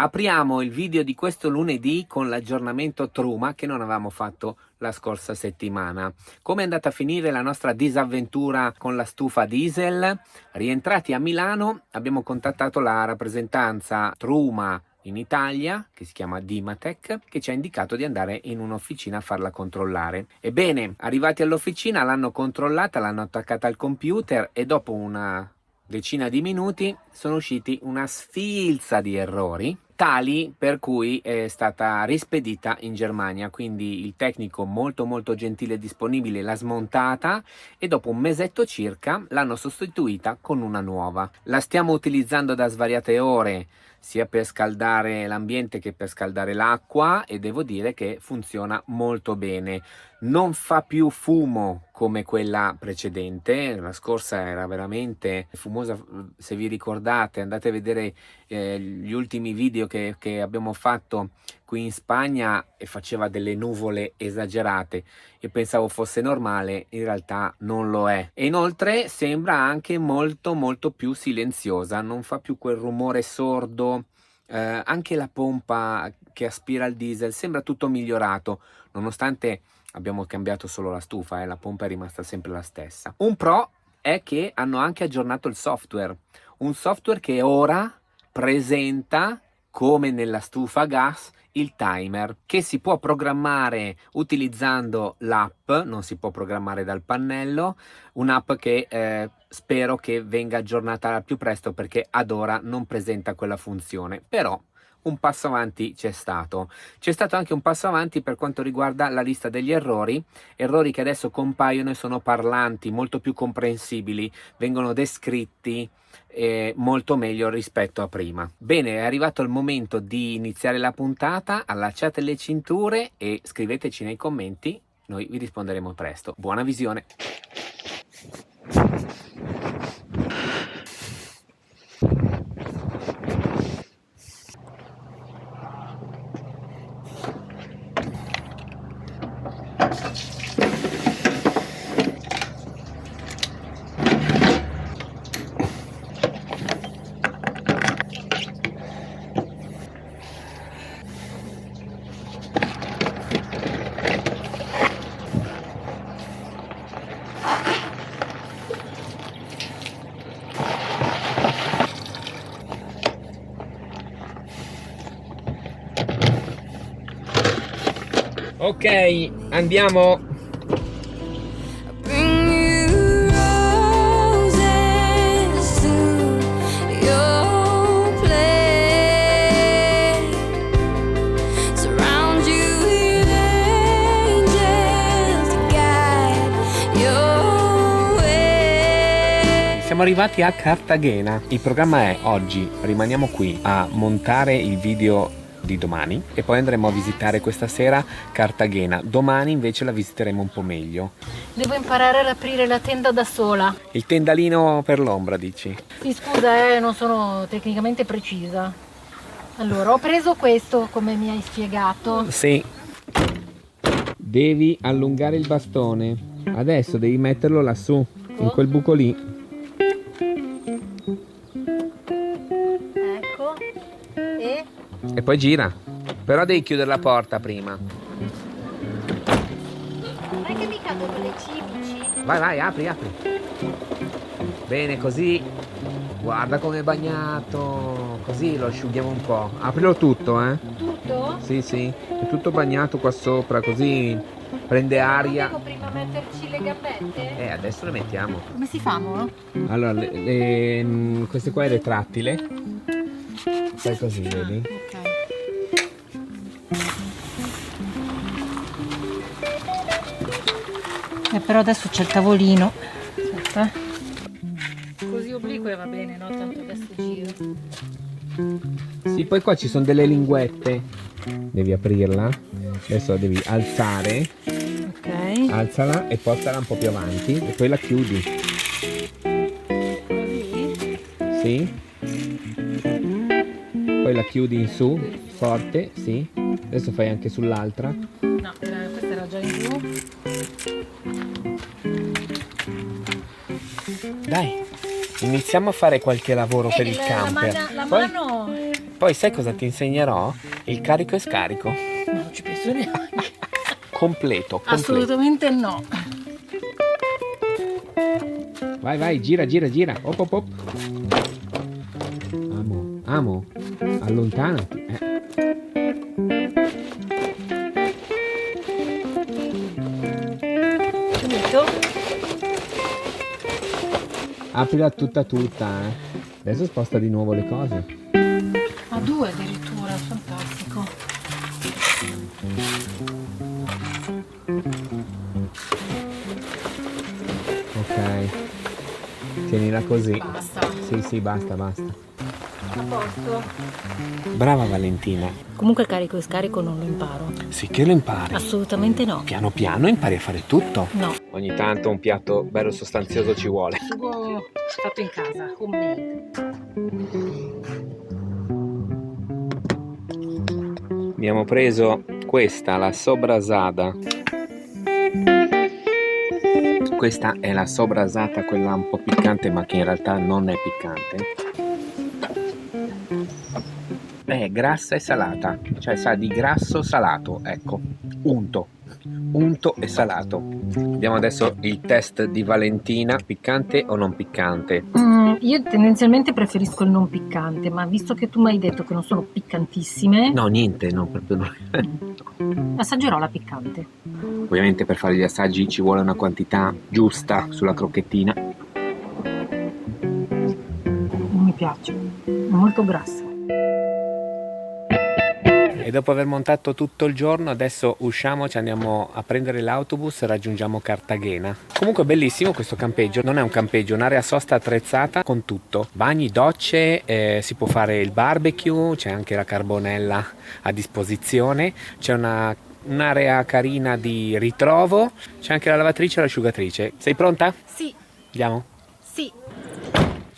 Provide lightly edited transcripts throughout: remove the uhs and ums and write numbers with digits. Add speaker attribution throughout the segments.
Speaker 1: Apriamo il video di questo lunedì con l'aggiornamento Truma che non avevamo fatto la scorsa settimana. Come è andata a finire la nostra disavventura con la stufa diesel? Rientrati a Milano abbiamo contattato la rappresentanza Truma in Italia, che si chiama Dimatec, che ci ha indicato di andare in un'officina a farla controllare. Ebbene, arrivati all'officina l'hanno controllata, l'hanno attaccata al computer e dopo una decina di minuti sono usciti una sfilza di errori tali per cui è stata rispedita in Germania, quindi il tecnico molto gentile e disponibile l'ha smontata e dopo un mesetto circa l'hanno sostituita con una nuova. La stiamo utilizzando da svariate ore sia per scaldare l'ambiente che per scaldare l'acqua e devo dire che funziona molto bene. Non fa più fumo come quella precedente, la scorsa era veramente fumosa. Se vi ricordate, andate a vedere gli ultimi video che abbiamo fatto qui in Spagna e faceva delle nuvole esagerate. Io pensavo fosse normale, in realtà non lo è. E inoltre sembra anche molto più silenziosa, non fa più quel rumore sordo. Anche la pompa che aspira il diesel sembra tutto migliorato, nonostante abbiamo cambiato solo la stufa, la pompa è rimasta sempre la stessa. Un pro è che hanno anche aggiornato il software, un software che ora presenta, come nella stufa a gas, il timer che si può programmare utilizzando l'app, non si può programmare dal pannello, un'app che spero che venga aggiornata al più presto perché ad ora non presenta quella funzione, però un passo avanti c'è stato anche un passo avanti per quanto riguarda la lista degli errori che adesso compaiono e sono parlanti, molto più comprensibili, vengono descritti molto meglio rispetto a prima. Bene, è arrivato il momento di iniziare la puntata, allacciate le cinture e scriveteci nei commenti, noi vi risponderemo presto. Buona visione! Ok, andiamo! Siamo arrivati a Cartagena. Il programma è oggi rimaniamo qui a montare il video di domani e poi andremo a visitare questa sera Cartagena. Domani invece la visiteremo un po' meglio.
Speaker 2: Devo imparare ad aprire la tenda da sola.
Speaker 1: Il tendalino per l'ombra, dici?
Speaker 2: Sì, scusa, non sono tecnicamente precisa. Allora, ho preso questo come mi hai spiegato.
Speaker 1: Sì. Devi allungare il bastone. Adesso devi metterlo lassù, in quel buco lì.
Speaker 2: Ecco.
Speaker 1: E poi gira. Però devi chiudere la porta prima.
Speaker 2: Non è che mi cadono le cimici?
Speaker 1: Vai, apri. Bene, così. Guarda com'è bagnato. Così lo asciughiamo un po'. Aprilo tutto, eh.
Speaker 2: Tutto?
Speaker 1: Sì. È tutto bagnato qua sopra, così prende aria.
Speaker 2: Devo prima metterci le gambette?
Speaker 1: Adesso le mettiamo.
Speaker 2: Come si fanno?
Speaker 1: Allora, queste qua è retrattile. Fai così, vedi?
Speaker 2: Ok. Però adesso c'è il tavolino. Aspetta. Così obliquo va bene, no? Tanto adesso giro.
Speaker 1: Sì, poi qua ci sono delle linguette. Devi aprirla. Adesso la devi alzare.
Speaker 2: Ok.
Speaker 1: Alzala e portala un po' più avanti e poi la chiudi.
Speaker 2: Così?
Speaker 1: Sì. Poi la chiudi in su, forte, sì. Adesso fai anche sull'altra.
Speaker 2: No, questa era già in giù.
Speaker 1: Dai, iniziamo a fare qualche lavoro per il camper.
Speaker 2: La
Speaker 1: Poi
Speaker 2: mano
Speaker 1: Poi sai cosa ti insegnerò? Il carico e scarico.
Speaker 2: Non ci penso neanche.
Speaker 1: Completo.
Speaker 2: Assolutamente no.
Speaker 1: Vai, gira. Op. Amo, allontanati.
Speaker 2: Finito?
Speaker 1: Aprila tutta, Adesso sposta di nuovo le cose.
Speaker 2: A 2 addirittura, fantastico.
Speaker 1: Ok. Tienila così.
Speaker 2: Basta.
Speaker 1: Sì, basta.
Speaker 2: A posto.
Speaker 1: Brava Valentina.
Speaker 2: Comunque carico e scarico non lo imparo.
Speaker 1: Sì che lo impari.
Speaker 2: Assolutamente no.
Speaker 1: Piano piano impari a fare tutto.
Speaker 2: No.
Speaker 1: Ogni tanto un piatto bello sostanzioso ci vuole.
Speaker 2: Sugo fatto in casa, homemade.
Speaker 1: Abbiamo preso questa, la sobrasada. Questa è la sobrasata, quella un po' piccante, ma che in realtà non è piccante. È grassa e salata, cioè sa di grasso salato, ecco, unto e salato. Vediamo adesso il test di Valentina, piccante o non piccante?
Speaker 2: Io tendenzialmente preferisco il non piccante, ma visto che tu mi hai detto che non sono piccantissime,
Speaker 1: No, niente, no, proprio no.
Speaker 2: assaggerò la piccante.
Speaker 1: Ovviamente per fare gli assaggi ci vuole una quantità giusta sulla crocchettina.
Speaker 2: Non mi piace, è molto grassa.
Speaker 1: E dopo aver montato tutto il giorno adesso usciamo, ci andiamo a prendere l'autobus e raggiungiamo Cartagena. Comunque bellissimo questo campeggio, non è un campeggio, è un'area sosta attrezzata con tutto, bagni, docce, si può fare il barbecue, c'è anche la carbonella a disposizione, c'è un'area carina di ritrovo, c'è anche la lavatrice e l'asciugatrice. Sei pronta?
Speaker 2: Sì,
Speaker 1: Andiamo?
Speaker 2: sì.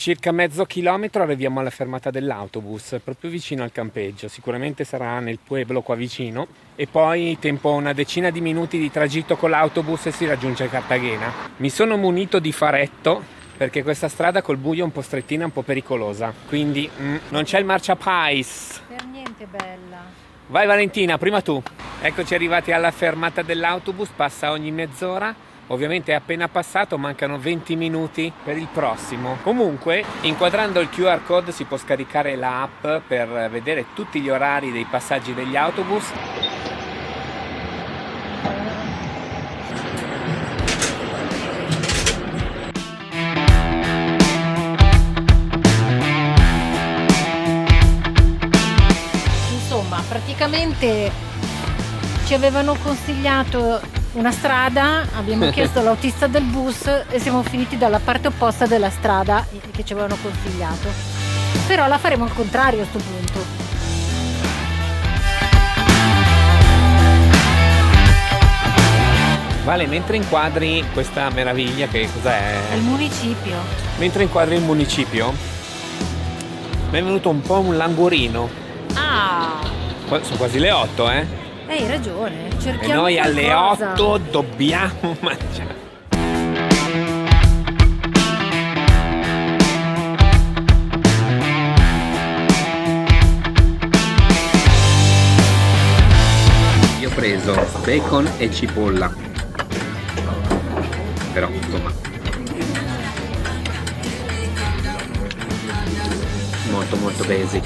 Speaker 1: Circa mezzo chilometro arriviamo alla fermata dell'autobus, proprio vicino al campeggio, sicuramente sarà nel pueblo qua vicino, e poi tempo una decina di minuti di tragitto con l'autobus e si raggiunge Cartagena. Mi sono munito di faretto perché questa strada col buio è un po' strettina, un po' pericolosa, quindi non c'è il marciapais.
Speaker 2: Per niente bella.
Speaker 1: Vai Valentina, prima tu. Eccoci arrivati alla fermata dell'autobus, passa ogni mezz'ora. Ovviamente è appena passato, mancano 20 minuti per il prossimo. Comunque, inquadrando il QR code si può scaricare l'app per vedere tutti gli orari dei passaggi degli autobus.
Speaker 2: Insomma, praticamente ci avevano consigliato una strada, abbiamo chiesto all'autista del bus e siamo finiti dalla parte opposta della strada che ci avevano consigliato. Però la faremo al contrario a sto punto.
Speaker 1: Vale, mentre inquadri questa meraviglia, che cos'è?
Speaker 2: È il municipio.
Speaker 1: Mentre inquadri il municipio, mi è venuto un po' un languorino.
Speaker 2: Ah,
Speaker 1: Sono quasi le 8,
Speaker 2: hai ragione.
Speaker 1: E
Speaker 2: Cerchiamo
Speaker 1: noi alle
Speaker 2: qualcosa.
Speaker 1: 8 dobbiamo mangiare. Io ho preso bacon e cipolla. Però, insomma, molto basic.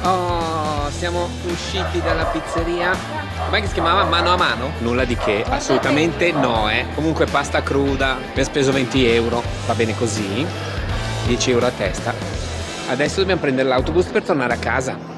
Speaker 1: Oh, siamo usciti dalla pizzeria. Com'è che si chiamava? Mano a mano? Nulla di che, assolutamente no, Comunque pasta cruda, mi ha speso 20 euro, va bene così, 10 euro a testa. Adesso dobbiamo prendere l'autobus per tornare a casa.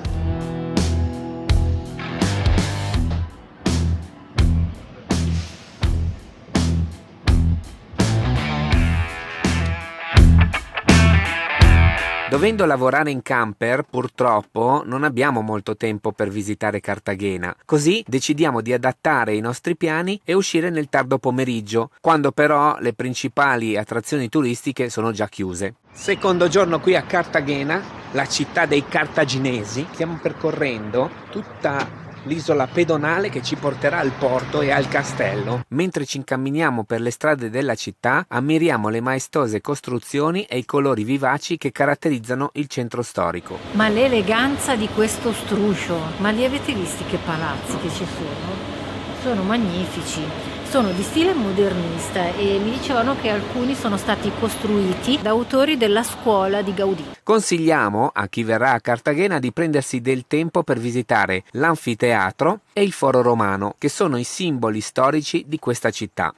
Speaker 1: Dovendo lavorare in camper, purtroppo non abbiamo molto tempo per visitare Cartagena, così decidiamo di adattare i nostri piani e uscire nel tardo pomeriggio, quando però le principali attrazioni turistiche sono già chiuse. Secondo giorno qui a Cartagena, la città dei cartaginesi. Stiamo percorrendo tutta l'isola pedonale che ci porterà al porto e al castello. Mentre ci incamminiamo per le strade della città, ammiriamo le maestose costruzioni e i colori vivaci che caratterizzano il centro storico.
Speaker 2: Ma l'eleganza di questo struscio, ma li avete visti che palazzi che ci sono? Sono magnifici, sono di stile modernista e mi dicevano che alcuni sono stati costruiti da autori della scuola di Gaudì.
Speaker 1: Consigliamo a chi verrà a Cartagena di prendersi del tempo per visitare l'anfiteatro e il foro romano, che sono i simboli storici di questa città.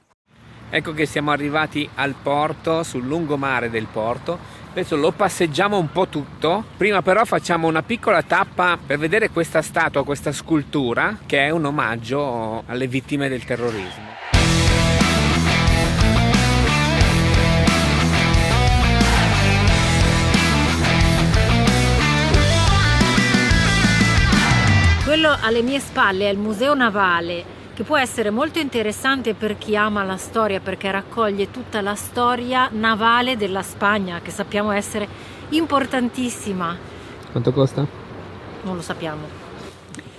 Speaker 1: Ecco che siamo arrivati al porto, sul lungomare del porto. Adesso lo passeggiamo un po' tutto. Prima però facciamo una piccola tappa per vedere questa statua, questa scultura, che è un omaggio alle vittime del terrorismo.
Speaker 2: Quello alle mie spalle è il Museo Navale, che può essere molto interessante per chi ama la storia, perché raccoglie tutta la storia navale della Spagna, che sappiamo essere importantissima.
Speaker 1: Quanto costa?
Speaker 2: Non lo sappiamo.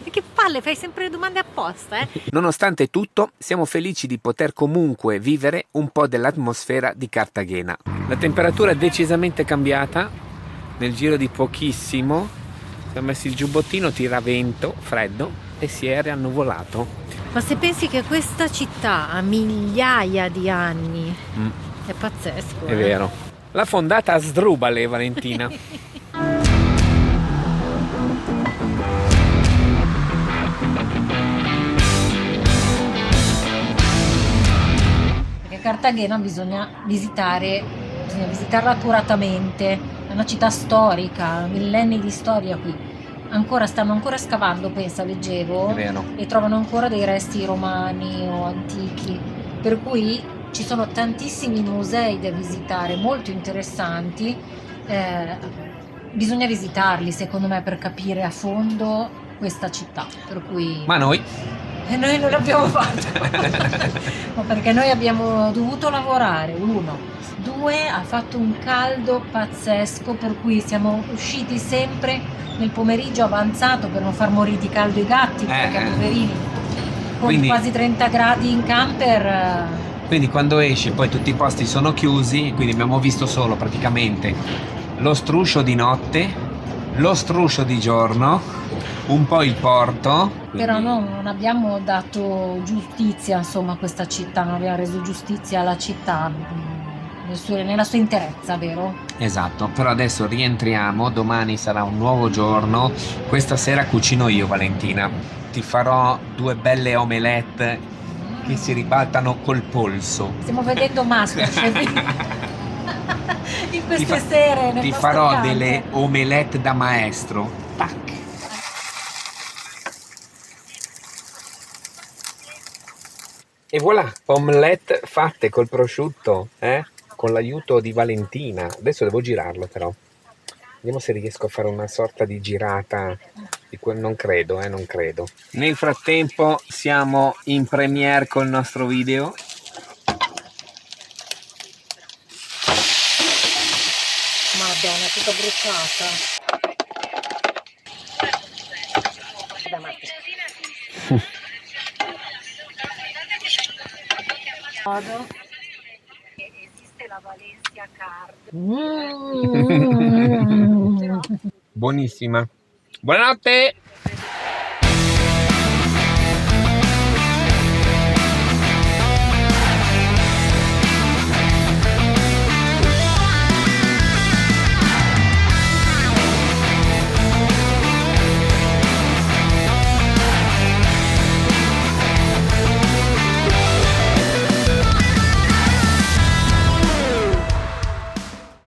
Speaker 2: E che palle, fai sempre le domande apposta, eh?
Speaker 1: Nonostante tutto, siamo felici di poter comunque vivere un po' dell'atmosfera di Cartagena. La temperatura è decisamente cambiata nel giro di pochissimo. Siamo messi il giubbottino, tira vento, freddo e si è riannuvolato.
Speaker 2: Ma se pensi che questa città ha migliaia di anni, è pazzesco.
Speaker 1: È vero. L'ha fondata Asdrubale, Valentina.
Speaker 2: Perché Cartagena bisogna visitarla accuratamente. È una città storica, millenni di storia qui. Stanno ancora scavando, pensa, leggevo,
Speaker 1: È vero.
Speaker 2: e trovano ancora dei resti romani o antichi, per cui ci sono tantissimi musei da visitare, molto interessanti. Bisogna visitarli, secondo me, per capire a fondo questa città, per cui...
Speaker 1: Ma noi?
Speaker 2: E noi non l'abbiamo fatto, ma perché noi abbiamo dovuto lavorare, 1, 2, ha fatto un caldo pazzesco, per cui siamo usciti sempre nel pomeriggio avanzato per non far morire di caldo i gatti, perché poverini, con
Speaker 1: Quindi,
Speaker 2: quasi 30 gradi in camper.
Speaker 1: Quindi quando esci poi tutti i posti sono chiusi, quindi abbiamo visto solo praticamente lo struscio di notte, lo struscio di giorno, un po' il porto.
Speaker 2: Però no, non abbiamo dato giustizia, insomma, a questa città, non abbiamo reso giustizia alla città nella sua interezza, vero?
Speaker 1: Esatto, però adesso rientriamo, domani sarà un nuovo giorno, questa sera cucino io, Valentina. Ti farò 2 belle omelette che si ribaltano col polso.
Speaker 2: Stiamo vedendo Masterchef in queste sere.
Speaker 1: Ti farò delle omelette da maestro. Tac. E voilà, omelette fatte col prosciutto, con l'aiuto di Valentina. Adesso devo girarlo però. Vediamo se riesco a fare una sorta di girata. Non credo, non credo. Nel frattempo siamo in premiere col nostro video.
Speaker 2: Madonna, è tutta bruciata. Esiste la Valencia Card.
Speaker 1: Buonissima. Buonanotte!